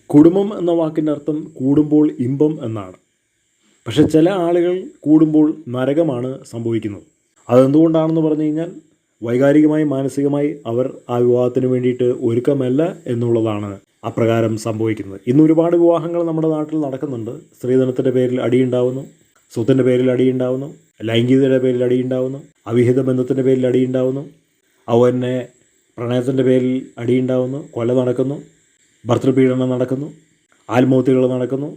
കുടുംബം എന്ന വാക്കിൻ്റെ അർത്ഥം കൂടുമ്പോൾ ഇമ്പം എന്നാണ്. പക്ഷേ ചില ആളുകൾ കൂടുമ്പോൾ നരകമാണ് സംഭവിക്കുന്നത്. അതെന്തുകൊണ്ടാണെന്ന് പറഞ്ഞു കഴിഞ്ഞാൽ വൈകാരികമായി മാനസികമായി അവർ ആ വിവാഹത്തിന് വേണ്ടിയിട്ട് ഒരുക്കമല്ല എന്നുള്ളതാണ് അപ്രകാരം സംഭവിക്കുന്നത്. ഇന്ന് ഒരുപാട് വിവാഹങ്ങൾ നമ്മുടെ നാട്ടിൽ നടക്കുന്നുണ്ട്. സ്ത്രീധനത്തിൻ്റെ പേരിൽ അടിയുണ്ടാവുന്നു, സ്വത്തിൻ്റെ പേരിൽ അടിയുണ്ടാവുന്നു, ലൈംഗികതയുടെ പേരിൽ അടിയുണ്ടാവുന്നു, അവിഹിത ബന്ധത്തിൻ്റെ പേരിൽ അടിയുണ്ടാവുന്നു, അതുപോലെ പ്രണയത്തിൻ്റെ പേരിൽ അടിയുണ്ടാവുന്നു, കൊല നടക്കുന്നു, ഭർത്തൃപീഡനം നടക്കുന്നു, ആത്മഹത്യകൾ നടക്കുന്നു.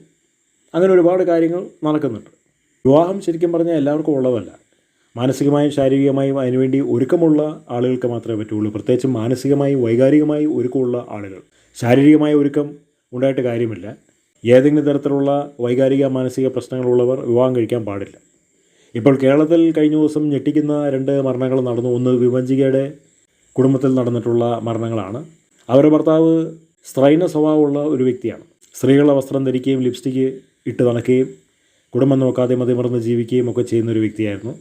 അങ്ങനെ ഒരുപാട് കാര്യങ്ങൾ നടക്കുന്നുണ്ട്. വിവാഹം ശരിക്കും പറഞ്ഞാൽ എല്ലാവർക്കും ഉള്ളതല്ല. മാനസികമായും ശാരീരികമായും അതിനുവേണ്ടി ഒരുക്കമുള്ള ആളുകൾക്ക് മാത്രമേ പറ്റുള്ളൂ. പ്രത്യേകിച്ചും മാനസികമായും വൈകാരികമായും ഒരുക്കമുള്ള ആളുകൾ. ശാരീരികമായ ഒരുക്കം ഉണ്ടായിട്ട് കാര്യമില്ല. ഏതെങ്കിലും തരത്തിലുള്ള വൈകാരിക മാനസിക പ്രശ്നങ്ങളുള്ളവർ വിവാഹം കഴിക്കാൻ പാടില്ല. ഇപ്പോൾ കേരളത്തിൽ കഴിഞ്ഞ ദിവസം ഞെട്ടിക്കുന്ന 2 മരണങ്ങൾ നടന്നു. ഒന്ന് വിഭജികയുടെ കുടുംബത്തിൽ നടന്നിട്ടുള്ള മരണങ്ങളാണ്. അവരുടെ ഭർത്താവ് സ്ത്രൈന സ്വഭാവമുള്ള ഒരു വ്യക്തിയാണ്. സ്ത്രീകളുടെ വസ്ത്രം ധരിക്കുകയും ലിപ്സ്റ്റിക്ക് ഇട്ട് നടക്കുകയും കുടുംബം നോക്കാതെ മതിമറന്ന് ജീവിക്കുകയും ഒക്കെ ചെയ്യുന്ന ഒരു വ്യക്തിയായിരുന്നു.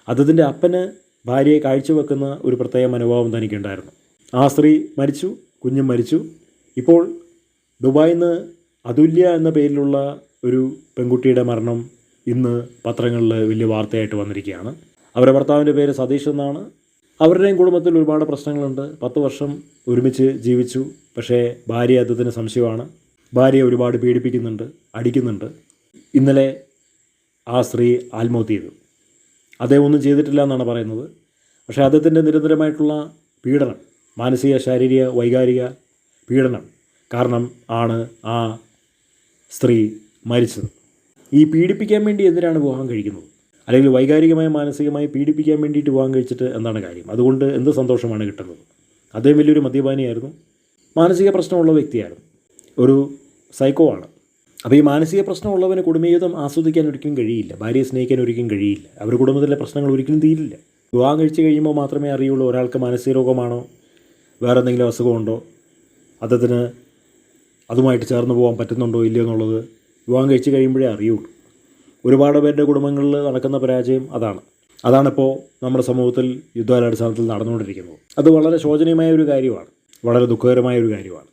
അദ്ദേഹത്തിൻ്റെ അപ്പന് ഭാര്യയെ കാഴ്ചവെക്കുന്ന ഒരു പ്രത്യേക മനോഭാവം തനിക്കുണ്ടായിരുന്നു. ആ സ്ത്രീ മരിച്ചു, കുഞ്ഞും മരിച്ചു. ഇപ്പോൾ ദുബായിൽ നിന്ന് അതുല്യ എന്ന പേരിലുള്ള ഒരു പെൺകുട്ടിയുടെ മരണം ഇന്ന് പത്രങ്ങളിൽ വലിയ വാർത്തയായിട്ട് വന്നിരിക്കുകയാണ്. അവരുടെ ഭർത്താവിൻ്റെ പേര് സതീഷ് എന്നാണ്. അവരുടെയും കുടുംബത്തിൽ ഒരുപാട് പ്രശ്നങ്ങളുണ്ട്. 10 വർഷം ഒരുമിച്ച് ജീവിച്ചു. പക്ഷേ ഭാര്യ അദ്ദേഹത്തിന് സംശയമാണ്. ഭാര്യയെ ഒരുപാട് പീഡിപ്പിക്കുന്നുണ്ട്, അടിക്കുന്നുണ്ട്. ഇന്നലെ ആ സ്ത്രീ ആത്മഹത്യ ചെയ്തു. അദ്ദേഹം ഒന്നും ചെയ്തിട്ടില്ല എന്നാണ് പറയുന്നത്. പക്ഷേ അദ്ദേഹത്തിൻ്റെ നിരന്തരമായിട്ടുള്ള പീഡനം, മാനസിക ശാരീരിക വൈകാരിക പീഡനം കാരണം ആണ് ആ സ്ത്രീ മരിച്ചത്. ഈ പീഡിപ്പിക്കാൻ വേണ്ടി എന്തിനാണ് വിവാഹം കഴിക്കുന്നത്? അല്ലെങ്കിൽ വൈകാരികമായി മാനസികമായി പീഡിപ്പിക്കാൻ വേണ്ടിയിട്ട് വിവാഹം കഴിച്ചിട്ട് എന്താണ് കാര്യം? അതുകൊണ്ട് എന്ത് സന്തോഷമാണ് കിട്ടുന്നത്? അദ്ദേഹം വലിയൊരു മദ്യപാനിയായിരുന്നു, മാനസിക പ്രശ്നമുള്ള വ്യക്തിയായിരുന്നു, ഒരു സൈക്കോ ആണ്. അപ്പോൾ ഈ മാനസിക പ്രശ്നമുള്ളവന് കുടുംബജീവിതം ആസ്വദിക്കാൻ ഒരിക്കലും കഴിയില്ല, ഭാര്യയെ സ്നേഹിക്കാൻ ഒരിക്കലും കഴിയില്ല, അവരുടെ കുടുംബത്തിലെ പ്രശ്നങ്ങൾ ഒരിക്കലും തീരില്ല. വിവാഹം കഴിച്ച് കഴിയുമ്പോൾ മാത്രമേ അറിയുള്ളൂ ഒരാൾക്ക് മാനസിക രോഗമാണോ, വേറെ എന്തെങ്കിലും അസുഖമുണ്ടോ, അദ്ദേഹത്തിന് അതുമായിട്ട് ചേർന്ന് പോകാൻ പറ്റുന്നുണ്ടോ ഇല്ലയോ എന്നുള്ളത് വിവാഹം കഴിച്ച് കഴിയുമ്പോഴേ അറിയുള്ളൂ. ഒരുപാട് പേരുടെ കുടുംബങ്ങളിൽ നടക്കുന്ന പരാജയം അതാണിപ്പോൾ നമ്മുടെ സമൂഹത്തിൽ യുദ്ധകാലാടിസ്ഥാനത്തിൽ നടന്നുകൊണ്ടിരിക്കുന്നത്. അത് വളരെ ശോചനീയമായ ഒരു കാര്യമാണ്, വളരെ ദുഃഖകരമായ ഒരു കാര്യമാണ്.